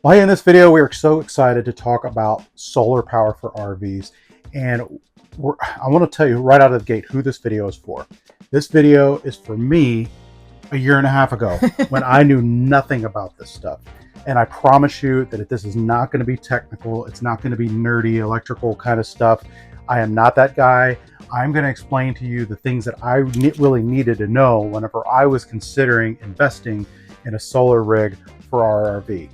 Well, in this video, we are so excited to talk about solar power for RVs. And I want to tell you right out of the gate who this video is for. This video is for me a year and a half ago when I knew nothing about this stuff. And I promise you that this is not going to be technical. It's not going to be nerdy, electrical kind of stuff. I am not that guy. I'm going to explain to you the things that I really needed to know whenever I was considering investing in a solar rig for our RV.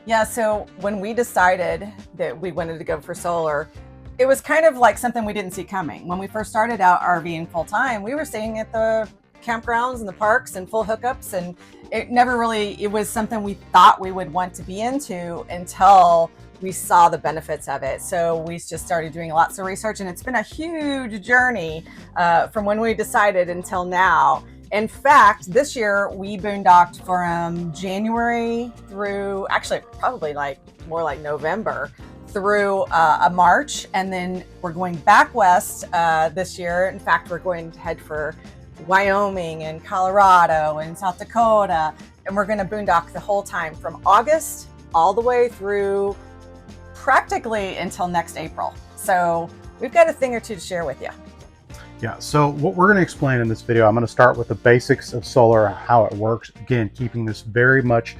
Yeah, so when we decided that we wanted to go for solar, it was kind of like something we didn't see coming. When we first started out RVing full time, we were staying at the campgrounds and the parks and full hookups, and it was something we thought we would want to be into until we saw the benefits of it. So we just started doing lots of research, and it's been a huge journey from when we decided until now. In fact, this year we boondocked from January through, actually probably more like November through a March, and then we're going back west this year. In fact, we're going to head for Wyoming and Colorado and South Dakota, and we're going to boondock the whole time from August all the way through practically until next April. So we've got a thing or two to share with you. Yeah, so what we're going to explain in this video, I'm going to start with the basics of solar, how it works. Again, keeping this very much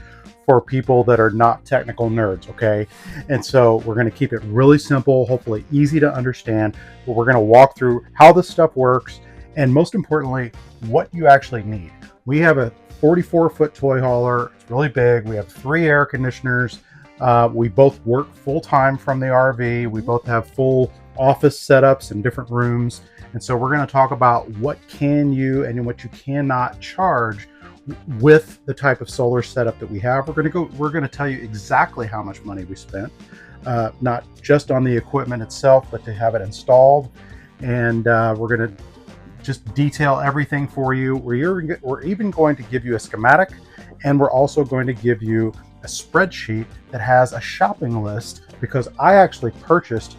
for people that are not technical nerds, okay? And so we're going to keep it really simple, hopefully easy to understand, but we're going to walk through how this stuff works and most importantly, what you actually need. We have a 44-foot toy hauler. It's really big. We have 3 air conditioners. We both work full-time from the RV. We both have full office setups in different rooms. And so we're going to talk about what can you and what you cannot charge with the type of solar setup that we have. We're going to tell you exactly how much money we spent, not just on the equipment itself, but to have it installed. And we're going to just detail everything for you. We're even going to give you a schematic, and we're also going to give you a spreadsheet that has a shopping list, because I actually purchased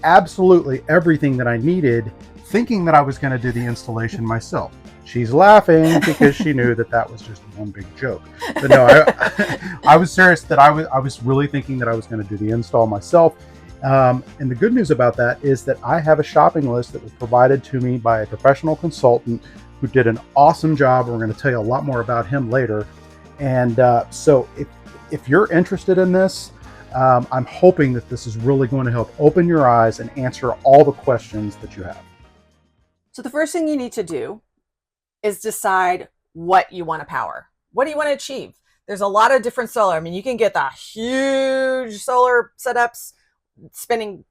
absolutely everything that I needed, thinking that I was going to do the installation myself. She's laughing because she knew that was just one big joke. But no, I was serious that I was really thinking that I was going to do the install myself. And the good news about that is that I have a shopping list that was provided to me by a professional consultant who did an awesome job. We're going to tell you a lot more about him later. And so if you're interested in this, I'm hoping that this is really going to help open your eyes and answer all the questions that you have. So the first thing you need to do is decide what you want to power. What do you want to achieve? There's a lot of different solar. I mean, you can get the huge solar setups spending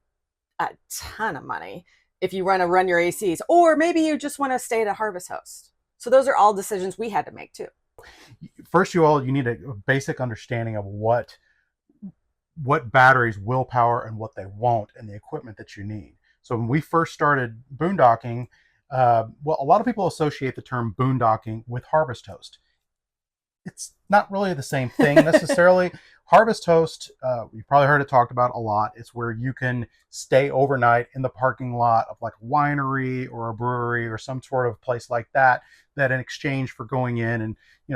a ton of money if you want to run your ACs, or maybe you just want to stay at a harvest host. So those are all decisions we had to make too. First of all, you need a basic understanding of what batteries will power and what they won't, and the equipment that you need. So when we first started boondocking, well, a lot of people associate the term boondocking with harvest host. It's not really the same thing necessarily. Harvest host, you've probably heard it talked about a lot. It's where you can stay overnight in the parking lot of like a winery or a brewery or some sort of place like that in exchange for going in and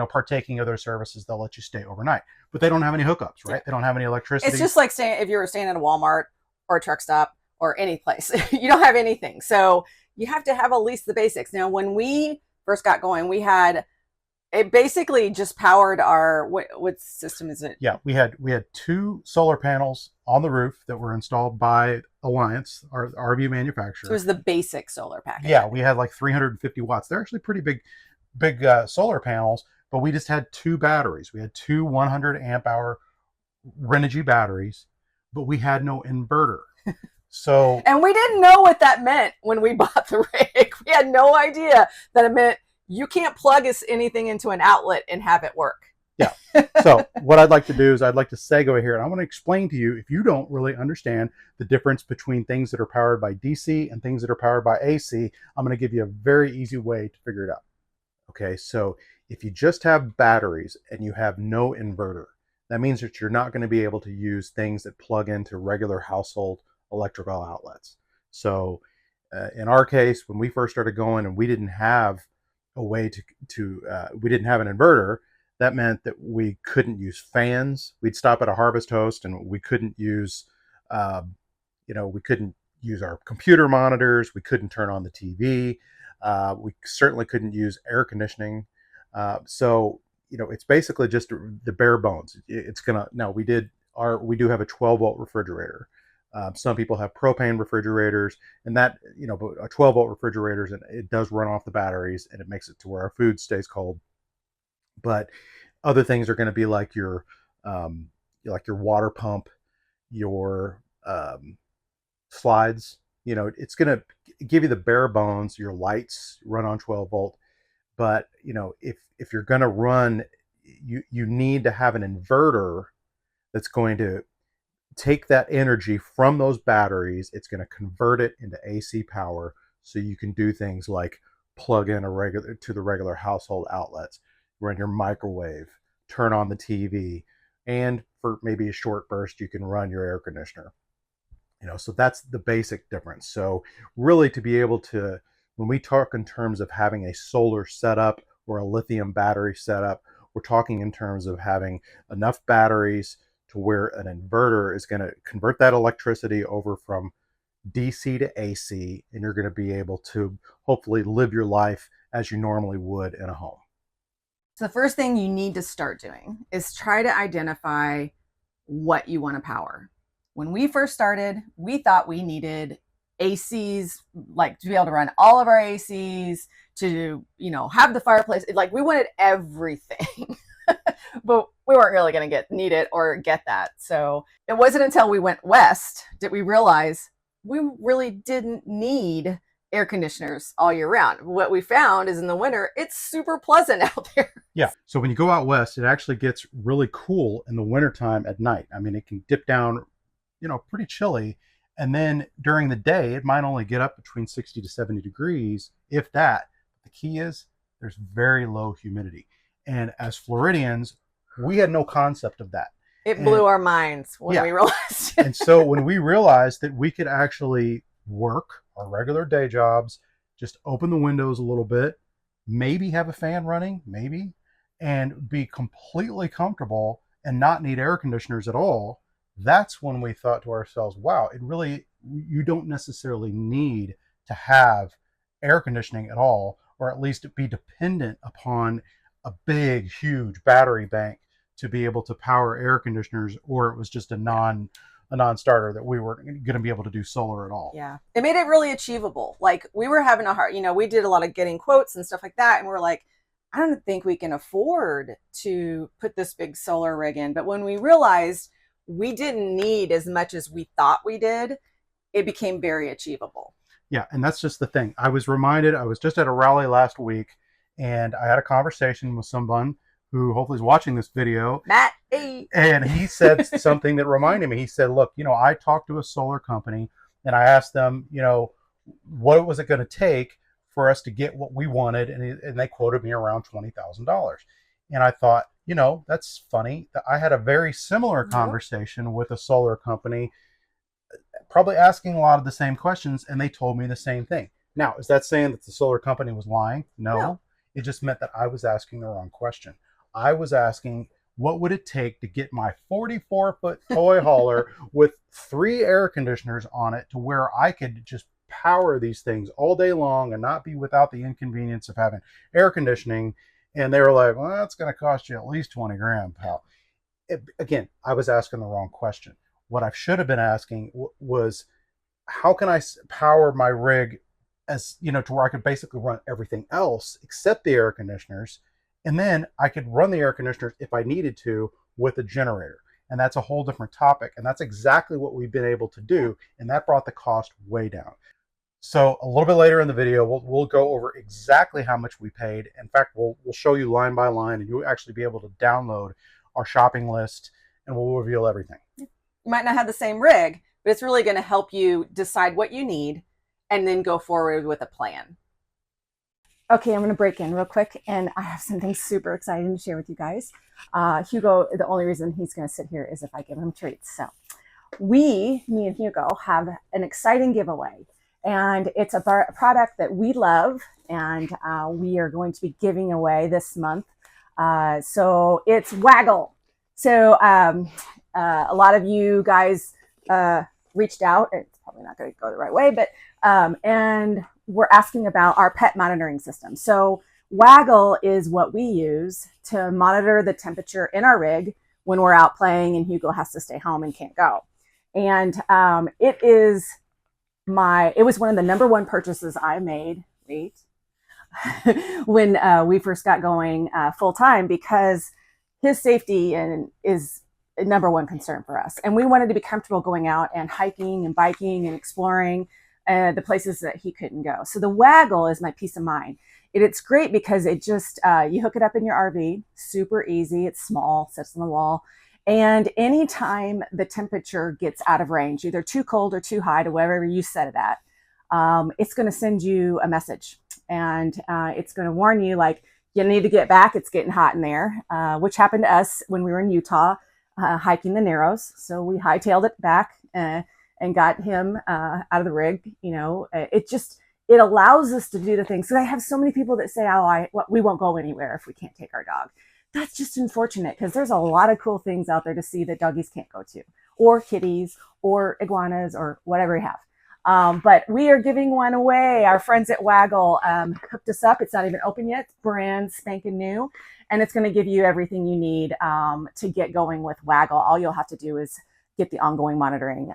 partaking of their services, they'll let you stay overnight. But they don't have any hookups, right? They don't have any electricity. It's just like if you were staying at a Walmart or a truck stop or any place. You don't have anything. So you have to have at least the basics. Now, when we first got going, it basically just powered our, what system is it? Yeah, we had 2 solar panels on the roof that were installed by Alliance, our RV manufacturer. So it was the basic solar package. Yeah, we had like 350 watts. They're actually pretty big solar panels, but we just had 2 batteries. We had 2 100 amp hour Renogy batteries, but we had no inverter. So, and we didn't know what that meant when we bought the rig. We had no idea that it meant you can't plug anything into an outlet and have it work. Yeah. So what I'd like to do is I'd like to segue here, and I want to explain to you, if you don't really understand the difference between things that are powered by DC and things that are powered by AC, I'm going to give you a very easy way to figure it out. Okay. So if you just have batteries and you have no inverter, that means that you're not going to be able to use things that plug into regular household electrical outlets. So in our case, when we first started going and we didn't have a way we didn't have an inverter, That meant that we couldn't use fans. We'd stop at a Harvest Host and we couldn't use, we couldn't use our computer monitors. We couldn't turn on the TV. We certainly couldn't use air conditioning. So, it's basically just the bare bones. It's gonna, now we do have a 12-volt refrigerator. Some people have propane refrigerators, and that, but a 12-volt refrigerator, it does run off the batteries, and it makes it to where our food stays cold. But other things are going to be like your water pump, your slides. It's going to give you the bare bones. Your lights run on 12-volt, but if you're going to run, you need to have an inverter that's going to take that energy from those batteries. It's going to convert it into AC power, so you can do things like plug in to the regular household outlets, run your microwave, turn on the TV, and for maybe a short burst, you can run your air conditioner. So that's the basic difference. So really, to be able to, when we talk in terms of having a solar setup or a lithium battery setup, we're talking in terms of having enough batteries to where an inverter is going to convert that electricity over from DC to AC, and you're going to be able to hopefully live your life as you normally would in a home. So the first thing you need to start doing is try to identify what you want to power. When we first started, we thought we needed ACs, like to be able to run all of our ACs, to, have the fireplace. Like, we wanted everything, but we weren't really going to need it or get that. So it wasn't until we went west that we realized we really didn't need air conditioners all year round. What we found is in the winter, it's super pleasant out there. Yeah. So when you go out west, it actually gets really cool in the wintertime at night. I mean, it can dip down, pretty chilly. And then during the day, it might only get up between 60 to 70 degrees, if that. The key is there's very low humidity. And as Floridians, we had no concept of that. It blew our minds when we realized it. And so when we realized that we could actually work our regular day jobs, just open the windows a little bit, maybe have a fan running, maybe, and be completely comfortable and not need air conditioners at all, that's when we thought to ourselves, wow, you don't necessarily need to have air conditioning at all, or at least be dependent upon a big, huge battery bank to be able to power air conditioners, or it was just a non-starter that we weren't going to be able to do solar at all. Yeah. It made it really achievable. Like, we were having a hard, we did a lot of getting quotes and stuff like that. And we're like, I don't think we can afford to put this big solar rig in. But when we realized we didn't need as much as we thought we did, it became very achievable. Yeah. And that's just the thing. I was just at a rally last week, and I had a conversation with someone who hopefully is watching this video. Matt, hey. And he said something that reminded me. He said, look, I talked to a solar company, and I asked them, what was it going to take for us to get what we wanted? And they quoted me around $20,000. And I thought, that's funny. I had a very similar conversation with a solar company, probably asking a lot of the same questions, and they told me the same thing. Now, is that saying that the solar company was lying? No. It just meant that I was asking the wrong question. I was asking, what would it take to get my 44-foot toy hauler with 3 air conditioners on it to where I could just power these things all day long and not be without the inconvenience of having air conditioning? And they were like, well, that's going to cost you at least 20 grand, pal. Again, I was asking the wrong question. What I should have been asking was, how can I power my rig as, to where I could basically run everything else except the air conditioners, and then I could run the air conditioners if I needed to with a generator. And that's a whole different topic. And that's exactly what we've been able to do. And that brought the cost way down. So a little bit later in the video, we'll go over exactly how much we paid. In fact, we'll show you line by line, and you'll actually be able to download our shopping list, and we'll reveal everything. You might not have the same rig, but it's really going to help you decide what you need and then go forward with a plan. Okay, I'm going to break in real quick, and I have something super exciting to share with you guys. Hugo, the only reason he's going to sit here is if I give him treats. So me and Hugo have an exciting giveaway, and it's a product that we love, and we are going to be giving away this month So it's Waggle. So a lot of you guys reached out. It's probably not going to go the right way, but and we're asking about our pet monitoring system. So Waggle is what we use to monitor the temperature in our rig when we're out playing and Hugo has to stay home and can't go. And it was one of the number one purchases I made. Wait, when we first got going full time, because his safety is a number one concern for us. And we wanted to be comfortable going out and hiking and biking and exploring the places that he couldn't go. So the Waggle is my peace of mind. It's great because it just, you hook it up in your RV, super easy. It's small, sits on the wall. And anytime the temperature gets out of range, either too cold or too high to wherever you set it at, it's going to send you a message, and it's going to warn you, like, you need to get back. It's getting hot in there, which happened to us when we were in Utah hiking the Narrows. So we hightailed it back and got him out of the rig. It allows us to do the things. So I have so many people that say, we won't go anywhere if we can't take our dog. That's just unfortunate, because there's a lot of cool things out there to see that doggies can't go to, or kitties, or iguanas, or whatever you have. But we are giving one away. Our friends at Waggle hooked us up. It's not even open yet. It's brand spanking new. And it's going to give you everything you need to get going with Waggle. All you'll have to do is get the ongoing monitoring.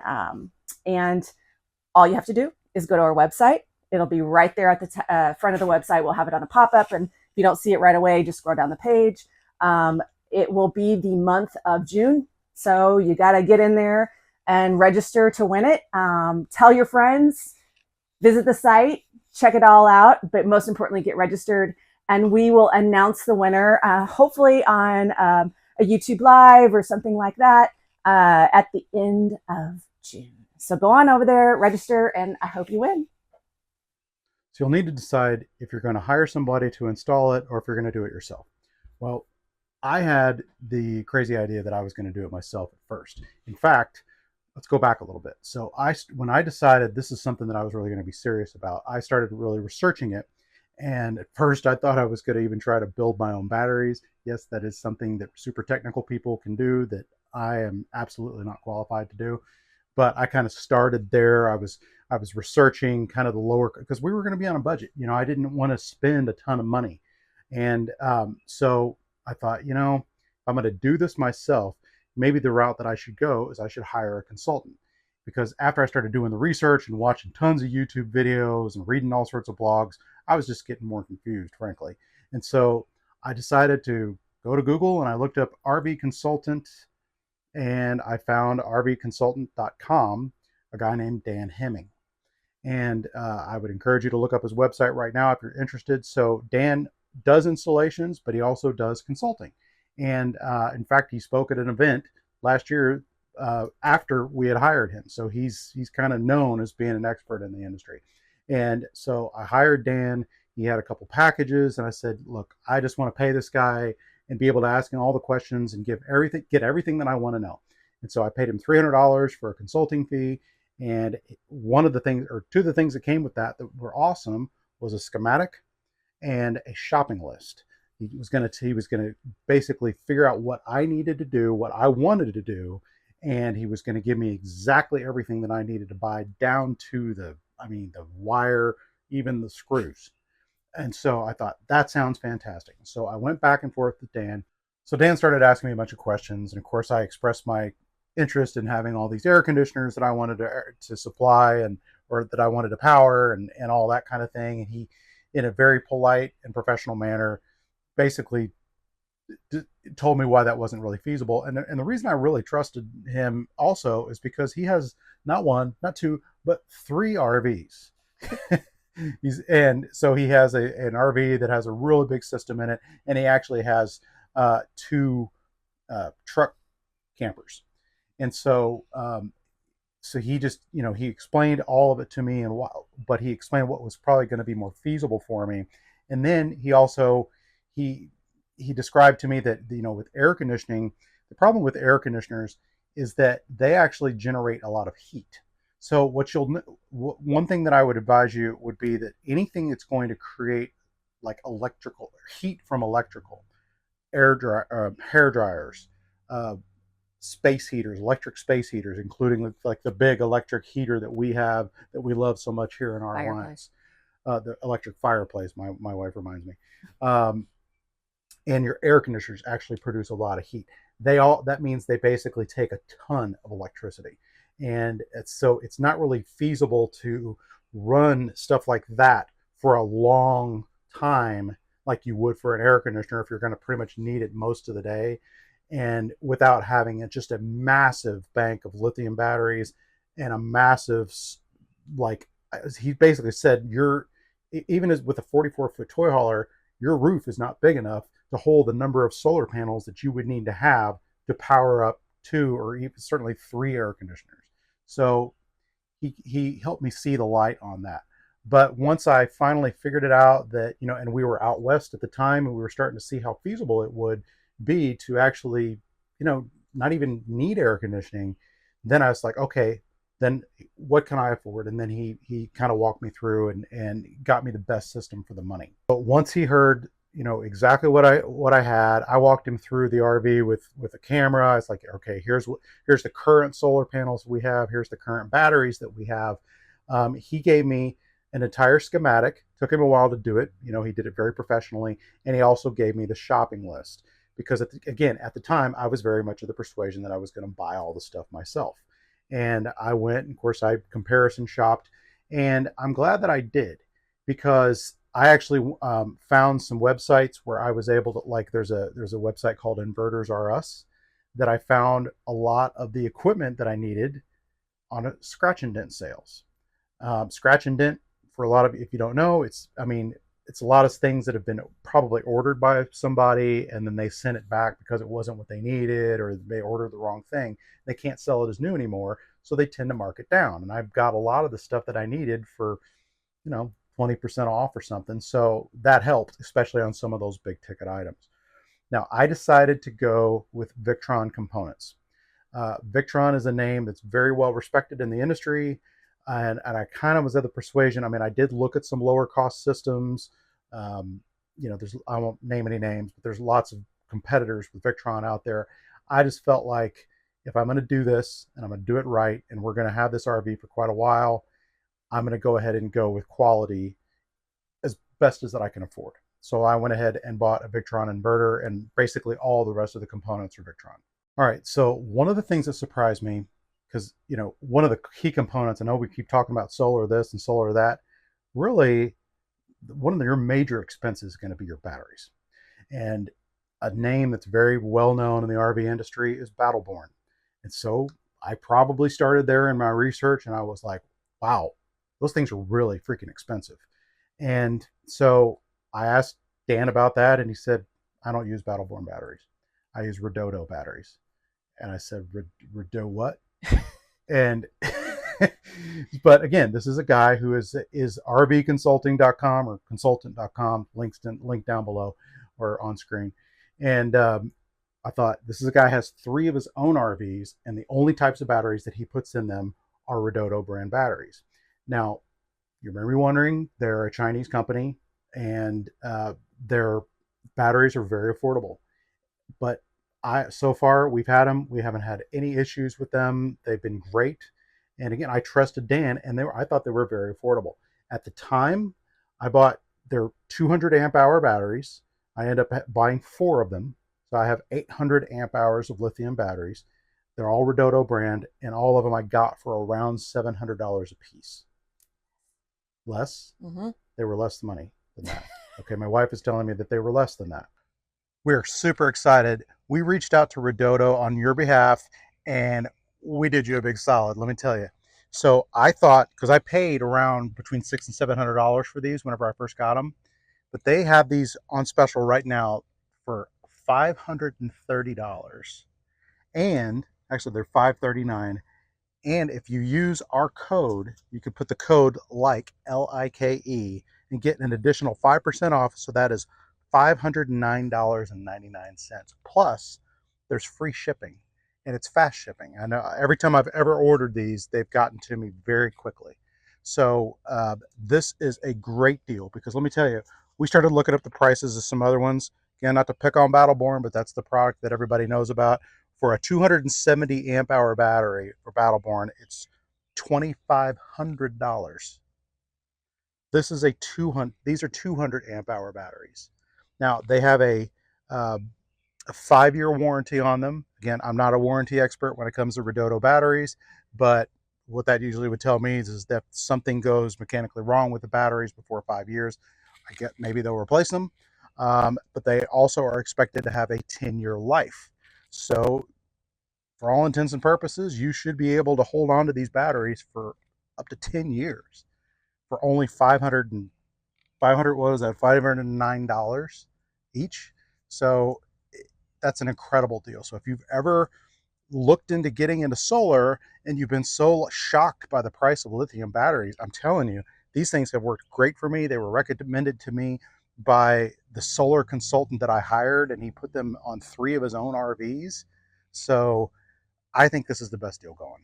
And all you have to do is go to our website. It'll be right there at the front of the website. We'll have it on a pop-up. And if you don't see it right away, just scroll down the page. It will be the month of June. So you got to get in there and register to win it. Tell your friends, visit the site, check it all out, but most importantly, get registered. And we will announce the winner, hopefully on a YouTube Live or something like that at the end of June. So go on over there, register, and I hope you win. So you'll need to decide if you're going to hire somebody to install it or if you're going to do it yourself. Well, I had the crazy idea that I was going to do it myself at first. In fact, let's go back a little bit. So when I decided this is something that I was really going to be serious about, I started really researching it. And at first I thought I was going to even try to build my own batteries. Yes, that is something that super technical people can do that I am absolutely not qualified to do. But I kind of started there. I was researching kind of the lower, because we were going to be on a budget. I didn't want to spend a ton of money. And so I thought, if I'm going to do this myself, maybe the route that I should go is I should hire a consultant. Because after I started doing the research and watching tons of YouTube videos and reading all sorts of blogs, I was just getting more confused, frankly. And so I decided to go to Google and I looked up RV consultant, and I found rvconsultant.com, a guy named Dan Hemming. And I would encourage you to look up his website right now if you're interested. So Dan does installations, but he also does consulting. And in fact, he spoke at an event last year after we had hired him. So he's kind of known as being an expert in the industry. And so I hired Dan. He had a couple packages, and I said, look, I just want to pay this guy and be able to ask him all the questions and get everything that I want to know. And so I paid him $300 for a consulting fee. And two of the things that came with that were awesome was a schematic and a shopping list. He was going to basically figure out what I needed to do, what I wanted to do, and he was going to give me exactly everything that I needed to buy, down to the wire, even the screws. And so I thought, that sounds fantastic. So I went back and forth with Dan. So Dan started asking me a bunch of questions, and of course I expressed my interest in having all these air conditioners that I wanted to supply or that I wanted to power and all that kind of thing. And he, in a very polite and professional manner, basically told me why that wasn't really feasible. And the reason I really trusted him also is because he has not one, not two, but 3 RVs. And so he has an RV that has a really big system in it, and he actually has 2 truck campers. And so he just, he explained all of it to me, but he explained what was probably going to be more feasible for me. And then he also, he described to me that, with air conditioning, the problem with air conditioners is that they actually generate a lot of heat. So one thing that I would advise you would be that anything that's going to create like electrical heat from electrical, hair dryers, uh, space heaters, electric space heaters, including like the big electric heater that we have that we love so much here in our Fireplace. alliance. The electric fireplace, my wife reminds me. Um, and your air conditioners actually produce a lot of heat. That means they basically take a ton of electricity, and it's not really feasible to run stuff like that for a long time like you would for an air conditioner if you're going to pretty much need it most of the day, and without having just a massive bank of lithium batteries and a massive, like he basically said, you're even as with a 44-foot toy hauler, your roof is not big enough to hold the number of solar panels that you would need to have to power up two or even certainly three air conditioners. So he helped me see the light on that. But once I finally figured it out that, and we were out west at the time and we were starting to see how feasible it would be to actually, not even need air conditioning, then I was like, okay, then what can I afford? And then he kind of walked me through and got me the best system for the money. But once he heard, exactly what I had, I walked him through the RV with a camera. I was like, okay, here's the current solar panels we have. Here's the current batteries that we have. He gave me an entire schematic. Took him a while to do it. He did it very professionally, and he also gave me the shopping list because again, at the time, I was very much of the persuasion that I was going to buy all the stuff myself. And I went, and of course, I comparison shopped, and I'm glad that I did because I actually found some websites where I was able to, like, there's a website called Inverters R Us that I found a lot of the equipment that I needed on a scratch and dent sales. Scratch and dent, for a lot of, if you don't know, it's a lot of things that have been probably ordered by somebody and then they sent it back because it wasn't what they needed or they ordered the wrong thing. They can't sell it as new anymore, so they tend to mark it down. And I've got a lot of the stuff that I needed for, 20% off or something. So that helped, especially on some of those big ticket items. Now, I decided to go with Victron Components. Victron is a name that's very well respected in the industry. And I kind of was of the persuasion. I mean, I did look at some lower cost systems. I won't name any names, but there's lots of competitors with Victron out there. I just felt like if I'm going to do this and I'm going to do it right, and we're going to have this RV for quite a while, I'm going to go ahead and go with quality as best as that I can afford. So I went ahead and bought a Victron inverter, and basically all the rest of the components are Victron. All right, so one of the things that surprised me, because one of the key components, I know we keep talking about solar this and solar that, really one of your major expenses is going to be your batteries. And a name that's very well known in the RV industry is Battleborn. And so I probably started there in my research and I was like, wow, those things are really freaking expensive. And so I asked Dan about that and he said, I don't use Battleborn batteries. I use Redodo batteries. And I said, Redo what? And but again, this is a guy who is rvconsulting.com or consultant.com, link down below or on screen. And I thought, this is a guy who has 3 of his own RVs, and the only types of batteries that he puts in them are Redodo brand batteries. Now, you remember me wondering, they're a Chinese company, and their batteries are very affordable. But so far we've had them. We haven't had any issues with them. They've been great. And again, I trusted Dan, and I thought they were very affordable. At the time, I bought their 200 amp hour batteries. I ended up buying 4 of them. So I have 800 amp hours of lithium batteries. They're all Redodo brand, and all of them I got for around $700 a piece. Less? Mm-hmm. They were less money than that. Okay, my wife is telling me that they were less than that. We're super excited. We reached out to Redodo on your behalf, and we did you a big solid, let me tell you. So I thought, because I paid around between $600 and $700 for these whenever I first got them, but they have these on special right now for $530. And actually, they're $539. And if you use our code, you can put the code LIKE, LIKE, and get an additional 5% off. So that is $509.99. Plus, there's free shipping, and it's fast shipping. I know every time I've ever ordered these, they've gotten to me very quickly. So this is a great deal because let me tell you, we started looking up the prices of some other ones. Again, not to pick on Battleborn, but that's the product that everybody knows about. For a 270 amp hour battery for Battleborn, it's $2,500. This is a 200. These are 200 amp hour batteries. Now they have uh, a 5-year warranty on them. Again, I'm not a warranty expert when it comes to Redodo batteries, but what that usually would tell me is that something goes mechanically wrong with the batteries before 5 years. I get maybe they'll replace them, but they also are expected to have a 10-year life. So for all intents and purposes, you should be able to hold on to these batteries for up to 10 years for only 500, what was that, $509 each. So that's an incredible deal. So if you've ever looked into getting into solar and you've been so shocked by the price of lithium batteries, I'm telling you, these things have worked great for me. They were recommended to me by the solar consultant that I hired, and he put them on 3 of his own RVs. So I think this is the best deal going.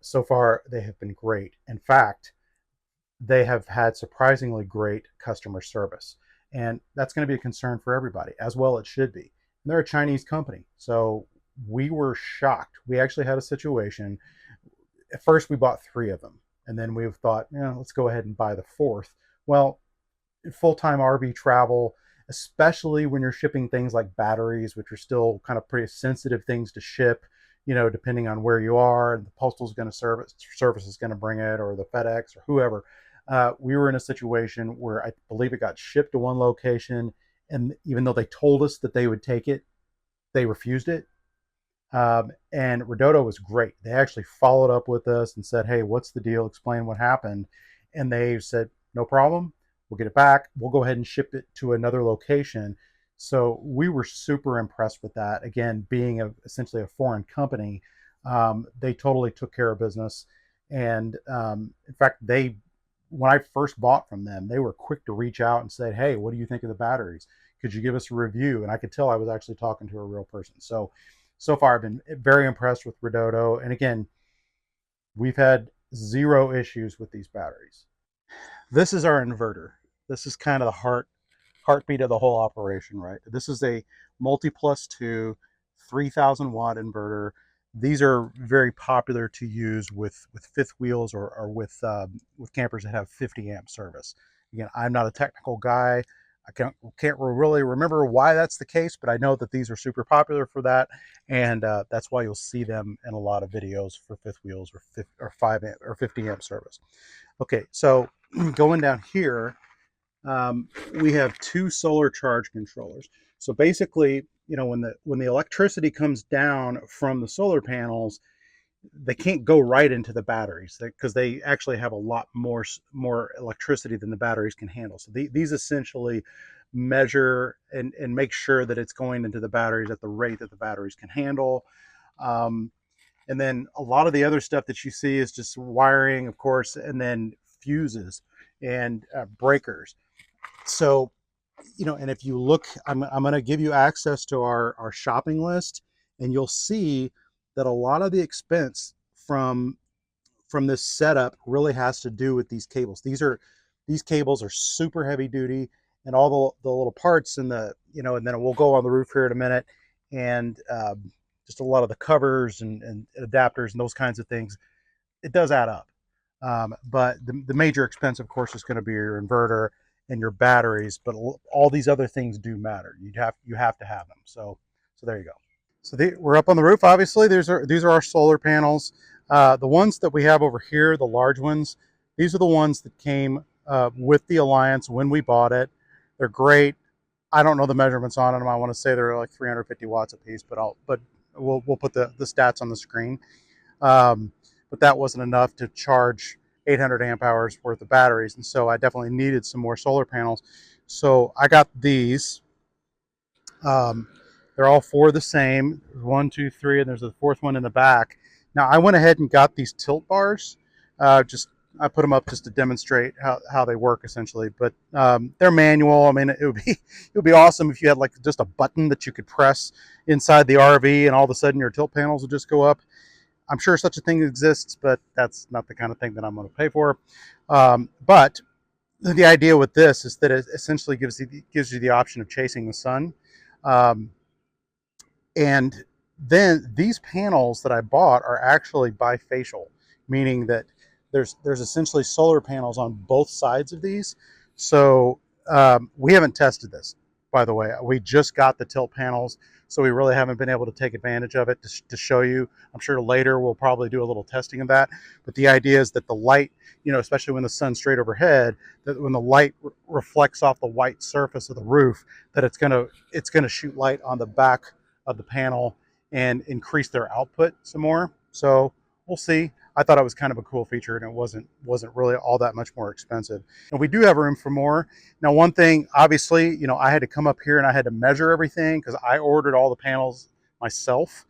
So far, they have been great. In fact, they have had surprisingly great customer service. And that's going to be a concern for everybody, as well it should be. And they're a Chinese company. So we were shocked. We actually had a situation. At first, we bought 3 of them. And then we thought, let's go ahead and buy the 4th. Well, full-time RV travel, especially when you're shipping things like batteries, which are still kind of pretty sensitive things to ship, depending on where you are, and the postal is going to service is going to bring it, or the FedEx or whoever. We were in a situation where I believe it got shipped to one location, and even though they told us that they would take it, they refused it. And Redodo was great. They actually followed up with us and said, hey, what's the deal? Explain what happened. And they said, no problem. We'll get it back. We'll go ahead and ship it to another location. So we were super impressed with that. Again, being essentially a foreign company, they totally took care of business. And in fact, when I first bought from them, they were quick to reach out and say, hey, what do you think of the batteries? Could you give us a review? And I could tell I was actually talking to a real person. So far, I've been very impressed with Redodo. And again, we've had 0 issues with these batteries. This is our inverter. This is kind of the heartbeat of the whole operation, right? This is a multi+2 3,000 watt inverter. These are very popular to use with fifth wheels or with campers that have 50 amp service. Again, I'm not a technical guy. I can't really remember why that's the case, but I know that these are super popular for that, and that's why you'll see them in a lot of videos for fifth wheels or 5 amp or 50 amp service. Okay, so going down here, we have 2 solar charge controllers. So basically, when the electricity comes down from the solar panels, they can't go right into the batteries because they actually have a lot more electricity than the batteries can handle. So these essentially measure and make sure that it's going into the batteries at the rate that the batteries can handle. And then a lot of the other stuff that you see is just wiring, of course, and then fuses and breakers. So, and if you look, I'm going to give you access to our shopping list, and you'll see that a lot of the expense from this setup really has to do with these cables. These cables are super heavy duty, and all the little parts and and then we'll go on the roof here in a minute, and just a lot of the covers and adapters and those kinds of things. It does add up. But the major expense, of course, is going to be your inverter and your batteries, but all these other things do matter. You have to have them. So there you go. So we're up on the roof. Obviously, these are our solar panels. The ones that we have over here, the large ones, these are the ones that came with the Alliance when we bought it. They're great. I don't know the measurements on them. I want to say they're like 350 watts a piece, but we'll put the stats on the screen. But that wasn't enough to charge 800 amp hours worth of batteries, and so I definitely needed some more solar panels. So I got these. They're all 4 the same. 1, 2, 3, and there's a 4th one in the back. Now I went ahead and got these tilt bars. I put them up just to demonstrate how they work essentially, but they're manual. I mean, it would be awesome if you had like just a button that you could press inside the RV, and all of a sudden your tilt panels would just go up. I'm sure such a thing exists, but that's not the kind of thing that I'm going to pay for. But the idea with this is that it essentially gives you the option of chasing the sun. Um, and then these panels that I bought are actually bifacial, meaning that there's essentially solar panels on both sides of these. So we haven't tested this, by the way. We just got the tilt panels, so we really haven't been able to take advantage of it to show you. I'm sure later we'll probably do a little testing of that. But the idea is that the light, especially when the sun's straight overhead, that when the light reflects off the white surface of the roof, that it's gonna shoot light on the back of the panel and increase their output some more. So we'll see. I thought it was kind of a cool feature, and it wasn't really all that much more expensive. And we do have room for more. Now, one thing, obviously, I had to come up here and I had to measure everything because I ordered all the panels myself.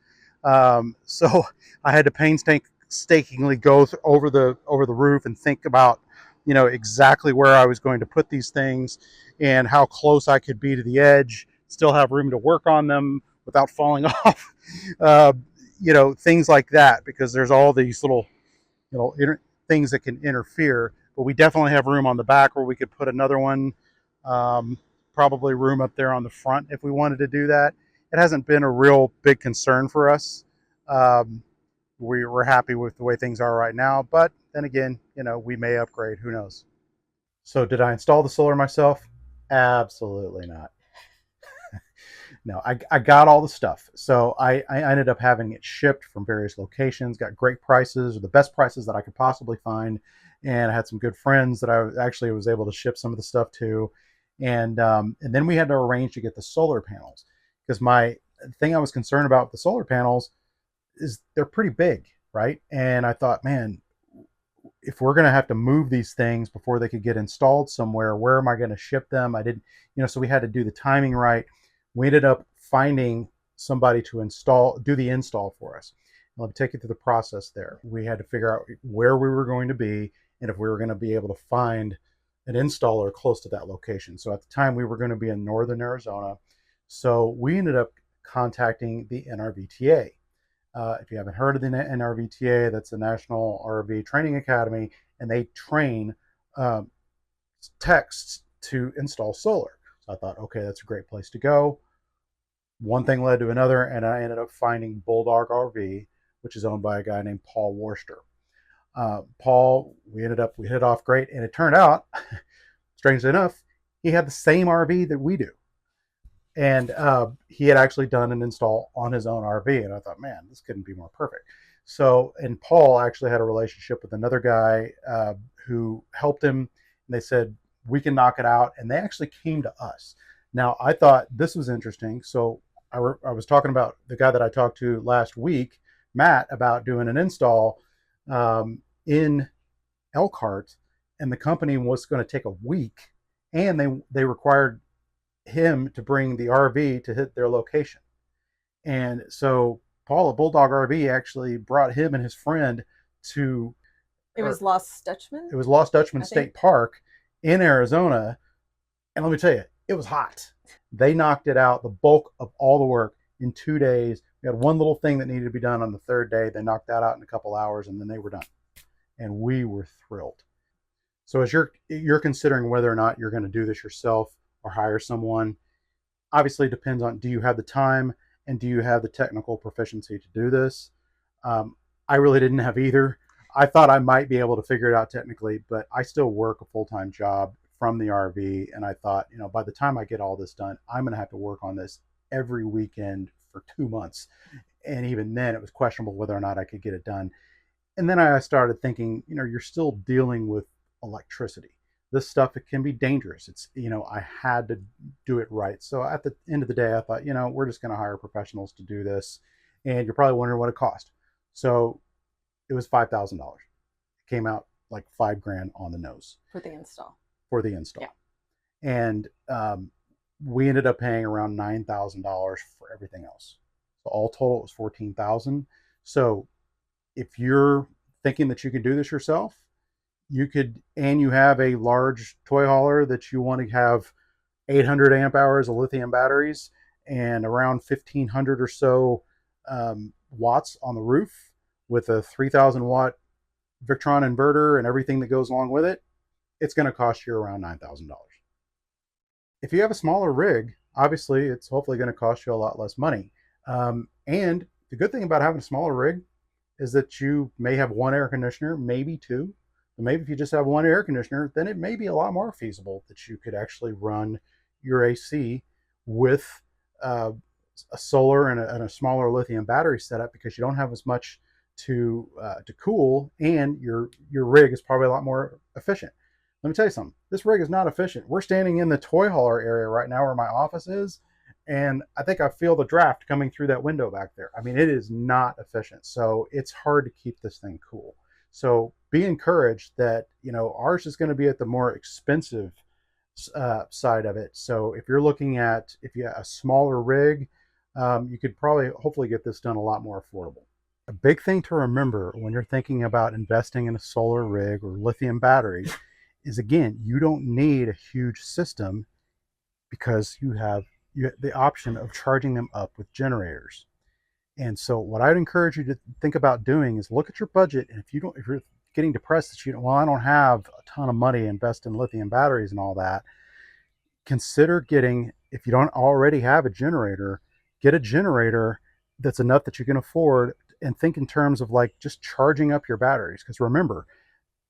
So I had to painstakingly go over the roof and think about exactly where I was going to put these things and how close I could be to the edge, still have room to work on them without falling off. uh, things like that, because there's all these little things that can interfere. But we definitely have room on the back where we could put another one. um, Probably room up there on the front if we wanted to do that. It hasn't been a real big concern for us. um, we're happy with the way things are right now, but then again, we may upgrade, who knows. So did I install the solar myself? Absolutely not. No, I got all the stuff. So I ended up having it shipped from various locations, got great prices, or the best prices that I could possibly find. And I had some good friends that I actually was able to ship some of the stuff to. And then we had to arrange to get the solar panels, because my thing I was concerned about with the solar panels is they're pretty big, right? And I thought, man, if we're going to have to move these things before they could get installed somewhere, where am I going to ship them? I didn't, so we had to do the timing right. We ended up finding somebody to do the install for us. Let me take you through the process there. We had to figure out where we were going to be and if we were going to be able to find an installer close to that location. So at the time we were going to be in northern Arizona. So we ended up contacting the NRVTA. If you haven't heard of the NRVTA, that's the National RV Training Academy, and they train techs to install solar. So I thought, okay, that's a great place to go. One thing led to another, and I ended up finding Bulldog RV, which is owned by a guy named Paul Worcester. Paul, we hit it off great, and it turned out, strangely enough, he had the same RV that we do. And he had actually done an install on his own RV, and I thought, man, this couldn't be more perfect. So, and Paul actually had a relationship with another guy who helped him, and they said, we can knock it out, and they actually came to us. Now, I thought this was interesting, so I was talking about the guy that I talked to last week, Matt, about doing an install in Elkhart, and the company was going to take a week, and they required him to bring the RV to hit their location. And so Paul at Bulldog RV actually brought him and his friend to It was Lost Dutchman. It was Lost Dutchman State Park in Arizona. And let me tell you, it was hot. They knocked it out, the bulk of all the work, in 2 days. We had one little thing that needed to be done on the third day. They knocked that out in a couple hours, and then they were done. And we were thrilled. So as you're considering whether or not you're going to do this yourself or hire someone, obviously it depends on, do you have the time and do you have the technical proficiency to do this? I really didn't have either. I thought I might be able to figure it out technically, but I still work a full-time job from the RV, and I thought, by the time I get all this done, I'm going to have to work on this every weekend for 2 months. And even then, it was questionable whether or not I could get it done. And then I started thinking, you're still dealing with electricity. This stuff, it can be dangerous. It's, I had to do it right. So at the end of the day, I thought, we're just going to hire professionals to do this. And you're probably wondering what it cost. So it was $5,000. It came out like $5,000 on the nose for the install. Yeah. And we ended up paying around $9,000 for everything else. So all total, it was $14,000. So if you're thinking that you can do this yourself, you could, and you have a large toy hauler that you want to have 800 amp hours of lithium batteries and around 1,500 or so watts on the roof with a 3,000 watt Victron inverter and everything that goes along with it, it's going to cost you around $9,000. If you have a smaller rig, obviously it's hopefully going to cost you a lot less money. And the good thing about having a smaller rig is that you may have one air conditioner, maybe two. But maybe if you just have one air conditioner, then it may be a lot more feasible that you could actually run your AC with uh, a solar and a smaller lithium battery setup, because you don't have as much to cool, and your rig is probably a lot more efficient. Let me tell you something. This rig is not efficient. We're standing in the toy hauler area right now where my office is, and I think I feel the draft coming through that window back there. I mean, it is not efficient. So it's hard to keep this thing cool. So be encouraged that, ours is going to be at the more expensive side of it. So if you're looking at, if you have a smaller rig, you could probably hopefully get this done a lot more affordable. A big thing to remember when you're thinking about investing in a solar rig or lithium battery is, again, you don't need a huge system, because you have the option of charging them up with generators. And so what I'd encourage you to think about doing is look at your budget. And if you're getting depressed that well, I don't have a ton of money to invest in lithium batteries and all that, consider getting, if you don't already have a generator, get a generator that's enough that you can afford, and think in terms of like just charging up your batteries. Because remember,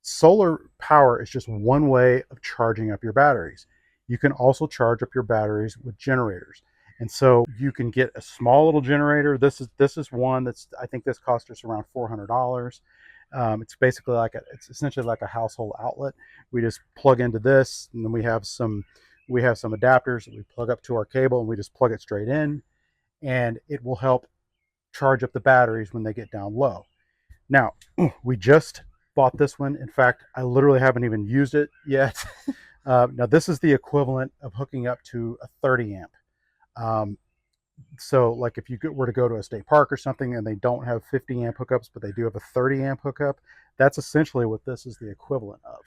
solar power is just one way of charging up your batteries. You can also charge up your batteries with generators. And so you can get a small little generator. This is one that's, I think this cost us around $400. It's basically it's essentially like a household outlet. We just plug into this, and then we have some adapters that we plug up to our cable, and we just plug it straight in, and it will help charge up the batteries when they get down low. Now, we just bought this one. In fact, I literally haven't even used it yet. Now, this is the equivalent of hooking up to a 30 amp. So like if you were to go to a state park or something and they don't have 50 amp hookups, but they do have a 30 amp hookup, that's essentially what this is the equivalent of.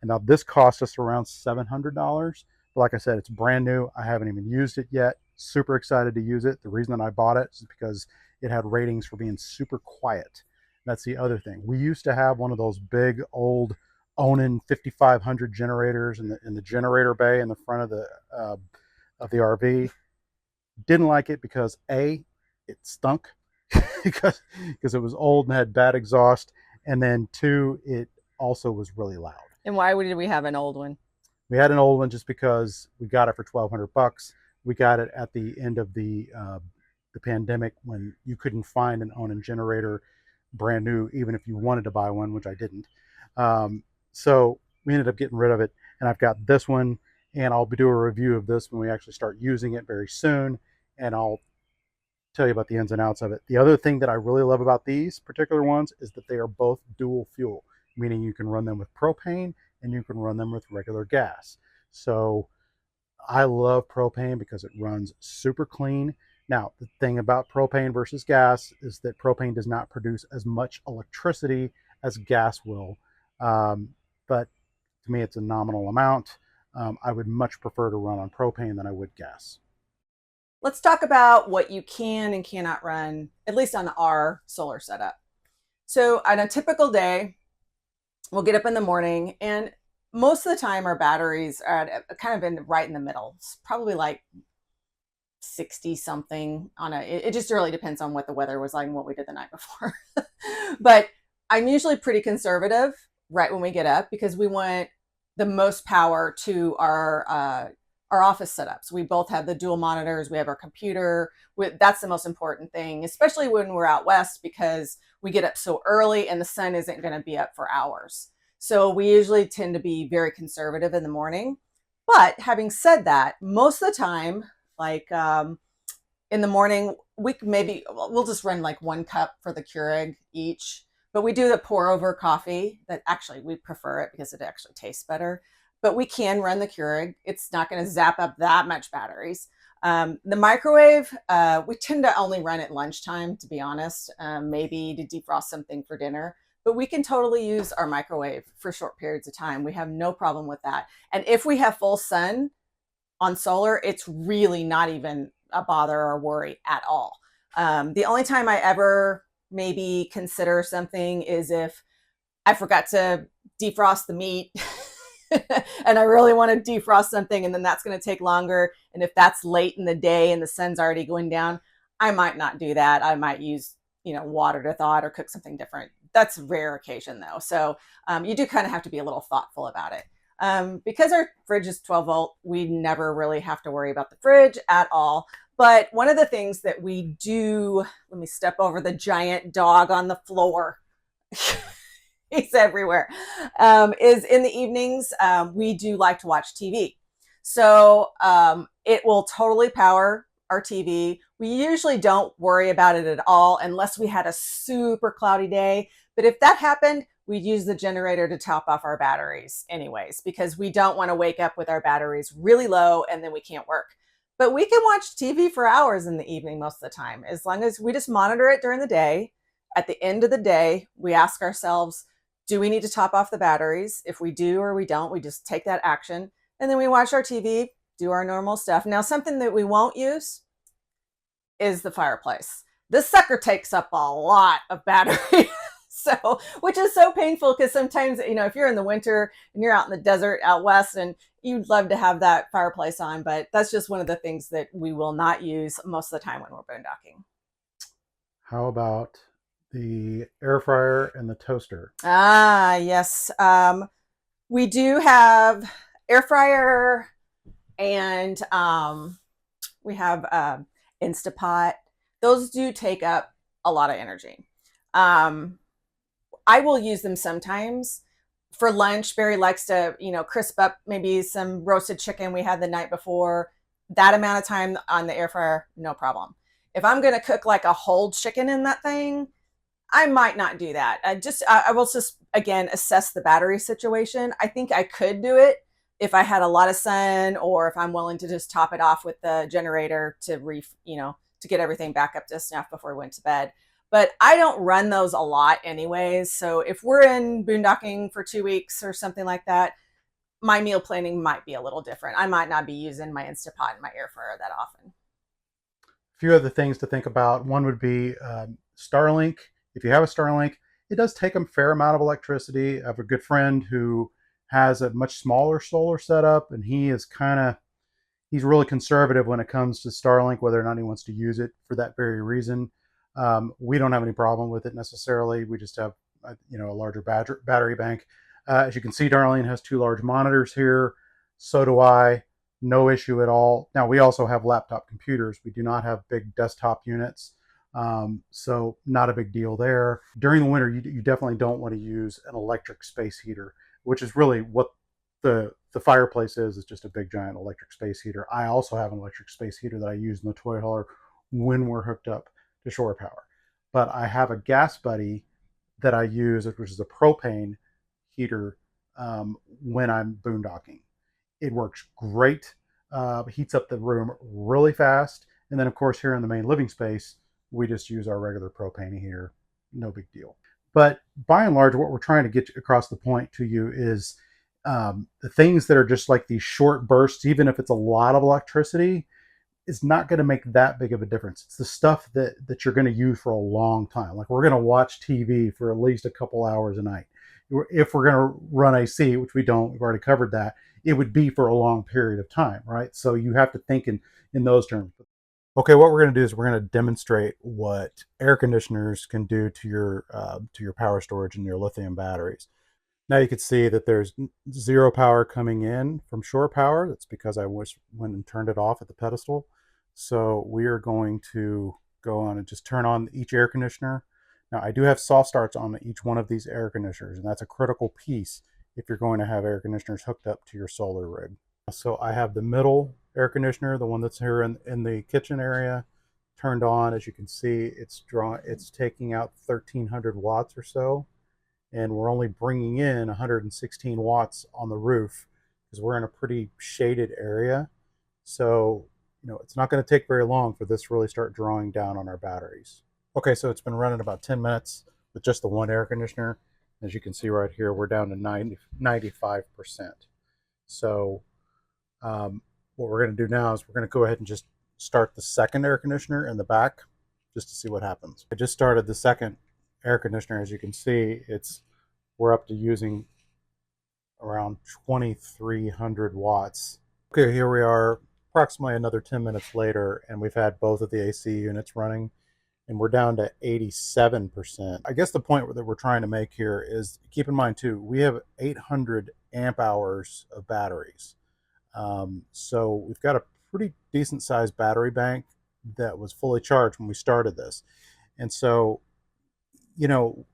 And now this cost us around $700. But like I said, it's brand new. I haven't even used it yet. Super excited to use it. The reason that I bought it is because it had ratings for being super quiet. That's the other thing. We used to have one of those big old Onan 5500 generators in the generator bay in the front of the RV. Didn't like it because A, it stunk because it was old and had bad exhaust, and then two, it also was really loud. And why did we have an old one? We had an old one just because we got it for $1,200. We got it at the end of the pandemic, when you couldn't find an Onan generator brand new, even if you wanted to buy one, which I didn't. So we ended up getting rid of it, and I've got this one, and I'll do a review of this when we actually start using it very soon, and I'll tell you about the ins and outs of it. The other thing that I really love about these particular ones is that they are both dual fuel, meaning you can run them with propane and you can run them with regular gas. So I love propane because it runs super clean. Now, the thing about propane versus gas is that propane does not produce as much electricity as gas will. But to me, it's a nominal amount. I would much prefer to run on propane than I would gas. Let's talk about what you can and cannot run, at least on our solar setup. So on a typical day, we'll get up in the morning, and most of the time our batteries are kind of right in the middle. It's probably like 60 something it just really depends on what the weather was like and what we did the night before. But I'm usually pretty conservative right when we get up, because we want the most power to our office setups. We both have the dual monitors. We have our computer. That's the most important thing, especially when we're out west, because we get up so early and the sun isn't going to be up for hours. So we usually tend to be very conservative in the morning. But having said that, most of the time, like in the morning, we'll just run like 1 cup for the Keurig each. But we do the pour over coffee. That actually, we prefer it because it actually tastes better. But we can run the Keurig. It's not going to zap up that much batteries. The microwave, we tend to only run at lunchtime, to be honest, maybe to defrost something for dinner. But we can totally use our microwave for short periods of time. We have no problem with that. And if we have full sun on solar, it's really not even a bother or worry at all. The only time I ever maybe consider something is if I forgot to defrost the meat and I really want to defrost something, and then that's going to take longer. And if that's late in the day and the sun's already going down, I might not do that. I might use, water to thaw it or cook something different. That's rare occasion though. So you do kind of have to be a little thoughtful about it. Because our fridge is 12 volt, we never really have to worry about the fridge at all. But one of the things that we do, let me step over the giant dog on the floor. He's everywhere. Is in the evenings, we do like to watch TV. So it will totally power our TV. We usually don't worry about it at all unless we had a super cloudy day. But if that happened, we'd use the generator to top off our batteries anyways, because we don't want to wake up with our batteries really low and then we can't work. But we can watch TV for hours in the evening most of the time, as long as we just monitor it during the day. At the end of the day, we ask ourselves, do we need to top off the batteries? If we do or we don't, we just take that action. And then we watch our TV, do our normal stuff. Now, something that we won't use is the fireplace. This sucker takes up a lot of battery. So, which is so painful, because sometimes, if you're in the winter and you're out in the desert out west and you'd love to have that fireplace on, but that's just one of the things that we will not use most of the time when we're boondocking. How about the air fryer and the toaster? Ah, yes. We do have air fryer, and we have Instapot. Those do take up a lot of energy. I will use them sometimes for lunch. Barry likes to, crisp up maybe some roasted chicken we had the night before. That amount of time on the air fryer, no problem. If I'm going to cook like a whole chicken in that thing, I might not do that. I will just, again, assess the battery situation. I think I could do it if I had a lot of sun, or if I'm willing to just top it off with the generator to to get everything back up to snuff before we went to bed. But I don't run those a lot anyways. So if we're in boondocking for 2 weeks or something like that, my meal planning might be a little different. I might not be using my Instapot and my air fryer that often. A few other things to think about. One would be Starlink. If you have a Starlink, it does take a fair amount of electricity. I have a good friend who has a much smaller solar setup, and he's really conservative when it comes to Starlink, whether or not he wants to use it for that very reason. We don't have any problem with it necessarily. We just have a larger battery bank. As you can see, Darlene has 2 large monitors here. So do I. No issue at all. Now, we also have laptop computers. We do not have big desktop units. So not a big deal there. During the winter, you definitely don't want to use an electric space heater, which is really what the fireplace is just a big giant electric space heater. I also have an electric space heater that I use in the toy hauler when we're hooked up to shore power. But I have a gas buddy that I use, which is a propane heater, when I'm boondocking. It works great, heats up the room really fast. And then, of course, here in the main living space, we just use our regular propane heater. No big deal. But by and large, what we're trying to get across the point to you is the things that are just like these short bursts, even if it's a lot of electricity, is not going to make that big of a difference. It's the stuff that you're going to use for a long time. Like, we're going to watch TV for at least a couple hours a night. If we're going to run AC, which we don't, we've already covered that, it would be for a long period of time, right? So you have to think in those terms. Okay, what we're going to do is we're going to demonstrate what air conditioners can do to your power storage and your lithium batteries. Now you can see that there's 0 power coming in from shore power. That's because I went and turned it off at the pedestal. So we are going to go on and just turn on each air conditioner. Now, I do have soft starts on each one of these air conditioners, and that's a critical piece if you're going to have air conditioners hooked up to your solar rig. So I have the middle air conditioner, the one that's here in the kitchen area, turned on. As you can see, it's taking out 1,300 watts or so, and we're only bringing in 116 watts on the roof because we're in a pretty shaded area. So, it's not going to take very long for this to really start drawing down on our batteries. Okay, so it's been running about 10 minutes with just the one air conditioner. As you can see right here, we're down to 95%. So what we're going to do now is we're going to go ahead and just start the second air conditioner in the back just to see what happens. I just started the second air conditioner. As you can see, we're up to using around 2,300 watts. Okay, here we are approximately another 10 minutes later, and we've had both of the AC units running, and we're down to 87%. I guess the point that we're trying to make here is, keep in mind too, we have 800 amp hours of batteries. So we've got a pretty decent sized battery bank that was fully charged when we started this. And so, you know,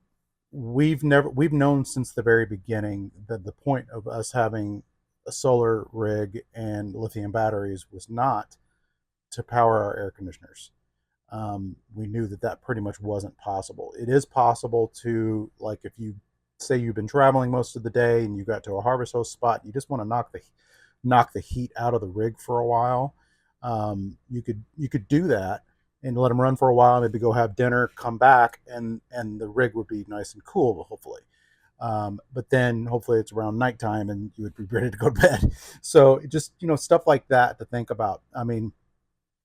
we've known since the very beginning that the point of us having a solar rig and lithium batteries was not to power our air conditioners. We knew that that pretty much wasn't possible. It is possible to, like, if you say you've been traveling most of the day and you got to a harvest hose spot, you just want to knock the heat out of the rig for a while. You could do that and let them run for a while, maybe go have dinner, come back, and the rig would be nice and cool, hopefully. But then hopefully it's around nighttime and you would be ready to go to bed. So just, stuff like that to think about. I mean,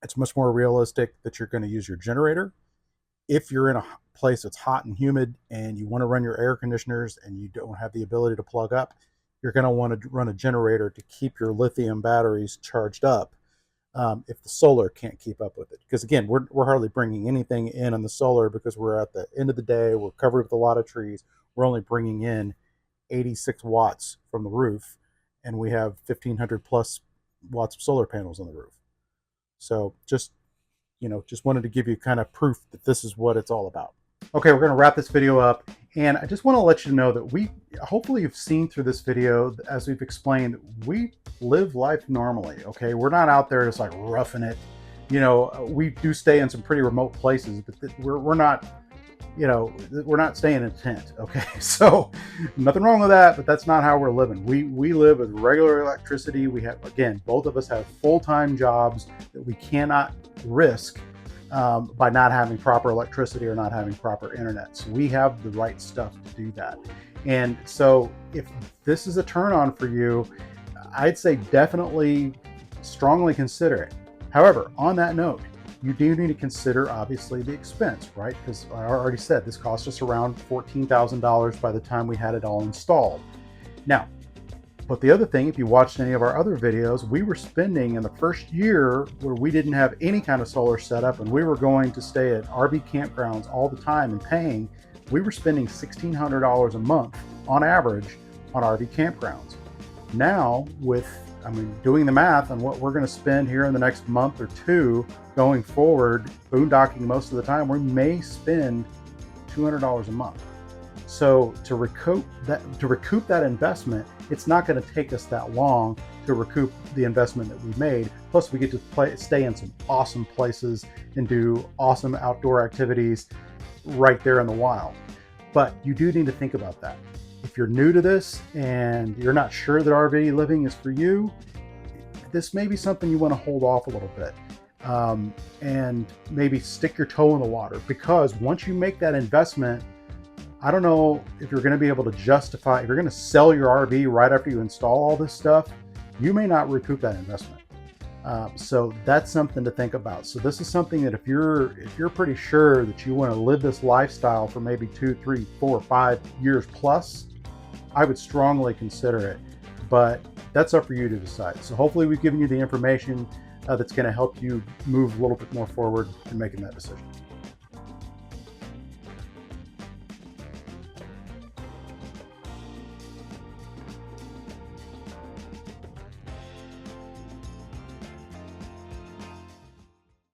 it's much more realistic that you're going to use your generator. If you're in a place that's hot and humid and you want to run your air conditioners and you don't have the ability to plug up, you're going to want to run a generator to keep your lithium batteries charged up, if the solar can't keep up with it. Because again, we're hardly bringing anything in on the solar because we're at the end of the day, we're covered with a lot of trees. We're only bringing in 86 watts from the roof, and we have 1,500 plus watts of solar panels on the roof. So just wanted to give you kind of proof that this is what it's all about. Okay, we're going to wrap this video up, and I just want to let you know that hopefully you've seen through this video, as we've explained, we live life normally, okay? We're not out there just like roughing it. We do stay in some pretty remote places, but we're not, we're not staying in a tent, okay? So nothing wrong with that, but that's not how we're living. We live with regular electricity. We have, again, both of us have full-time jobs that we cannot risk by not having proper electricity or not having proper internet. So we have the right stuff to do that. And so if this is a turn on for you, I'd say definitely strongly consider it. However, on that note, you do need to consider obviously the expense, right? Because I already said this cost us around $14,000 by the time we had it all installed. Now, but the other thing, if you watched any of our other videos, we were spending in the first year where we didn't have any kind of solar setup and we were going to stay at RV campgrounds all the time and paying, we were spending $1,600 a month on average on RV campgrounds. Now doing the math on what we're going to spend here in the next month or two going forward, boondocking most of the time, we may spend $200 a month. So to recoup that investment, it's not going to take us that long to recoup the investment that we made. Plus, we get to stay in some awesome places and do awesome outdoor activities right there in the wild. But you do need to think about that. If you're new to this and you're not sure that RV living is for you, this may be something you want to hold off a little bit, and maybe stick your toe in the water, because once you make that investment, I don't know if you're going to be able to justify, if you're going to sell your RV right after you install all this stuff, you may not recoup that investment. So that's something to think about. So this is something that if you're pretty sure that you want to live this lifestyle for maybe 2, 3, 4, 5 years plus, I would strongly consider it. But that's up for you to decide. So hopefully we've given you the information that's going to help you move a little bit more forward in making that decision.